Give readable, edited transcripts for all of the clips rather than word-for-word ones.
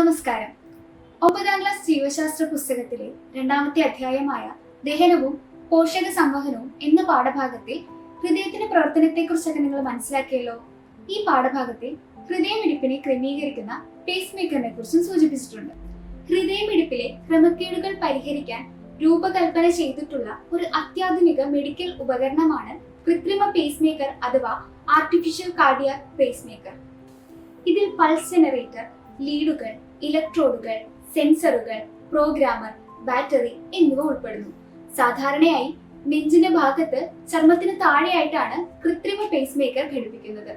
നമസ്കാരം. 9ാം ക്ലാസ് ജീവശാസ്ത്ര പുസ്തകത്തിലെ 2ാമത്തെ അധ്യായമായ ദഹനവും പോഷക സംവഹനവും എന്ന പാഠഭാഗത്തിൽ ഹൃദയത്തിന്റെ പ്രവർത്തനത്തെക്കുറിച്ചൊക്കെ നിങ്ങൾ മനസ്സിലാക്കിയല്ലോ. ഈ പാഠഭാഗത്തിൽ ഹൃദയമിടിപ്പിനെ ക്രമീകരിക്കുന്ന പേസ് മേക്കറിനെ കുറിച്ചും സൂചിപ്പിച്ചിട്ടുണ്ട്. ഹൃദയമിടിപ്പിലെ ക്രമക്കേടുകൾ പരിഹരിക്കാൻ രൂപകൽപ്പന ചെയ്തിട്ടുള്ള ഒരു അത്യാധുനിക മെഡിക്കൽ ഉപകരണമാണ് കൃത്രിമ പേസ് മേക്കർ അഥവാ ആർട്ടിഫിഷ്യൽ കാർഡിയാക് പേസ് മേക്കർ. ഇതിൽ പൾസ് ജനറേറ്റർ, ലീഡുകൾ, ഇലക്ട്രോഡുകൾ, സെൻസറുകൾ, പ്രോഗ്രാമർ, ബാറ്ററി എന്നിവ ഉൾപ്പെടുന്നു. സാധാരണയായി നെഞ്ചിന്റെ ഭാഗത്ത് ചർമ്മത്തിന് താഴെയായിട്ടാണ് കൃത്രിമ പേസ് മേക്കർ ഘടിപ്പിക്കുന്നത്.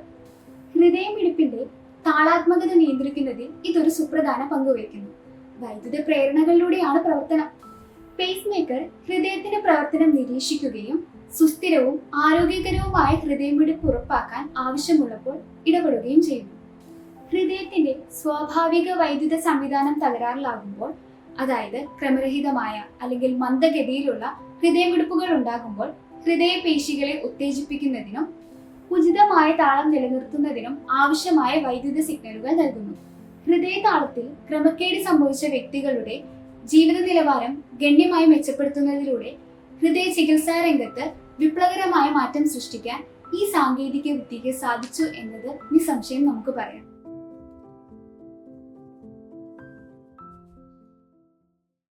ഹൃദയമിടിപ്പിന്റെ താളാത്മകത നിയന്ത്രിക്കുന്നതിൽ ഇതൊരു സുപ്രധാന പങ്ക് വഹിക്കുന്നു. വൈദ്യുത പ്രേരണകളിലൂടെയാണ് പ്രവർത്തനം. പേസ് മേക്കർ ഹൃദയത്തിന്റെ പ്രവർത്തനം നിരീക്ഷിക്കുകയും സുസ്ഥിരവും ആരോഗ്യകരവുമായ ഹൃദയമിടിപ്പ് ഉറപ്പാക്കാൻ ആവശ്യമുള്ളപ്പോൾ ഇടപെടുകയും ചെയ്യുന്നു. ഹൃദയത്തിന്റെ സ്വാഭാവിക വൈദ്യുത സംവിധാനം തകരാറിലാകുമ്പോൾ, അതായത് ക്രമരഹിതമായ അല്ലെങ്കിൽ മന്ദഗതിയിലുള്ള ഹൃദയമിടിപ്പുകൾ ഉണ്ടാകുമ്പോൾ ഹൃദയപേശികളെ ഉത്തേജിപ്പിക്കുന്നതിനും ഉചിതമായ താളം നിലനിർത്തുന്നതിനും ആവശ്യമായ വൈദ്യുത സിഗ്നലുകൾ നൽകുന്നു. ഹൃദയതാളത്തിൽ ക്രമക്കേട് സംഭവിച്ച വ്യക്തികളുടെ ജീവിത നിലവാരം ഗണ്യമായി മെച്ചപ്പെടുത്തുന്നതിലൂടെ ഹൃദയ ചികിത്സാ രംഗത്ത് വിപ്ലവകരമായ മാറ്റം സൃഷ്ടിക്കാൻ ഈ സാങ്കേതിക വിദ്യയ്ക്ക് സാധിച്ചു എന്നത് നിസ്സംശയം നമുക്ക് പറയാം.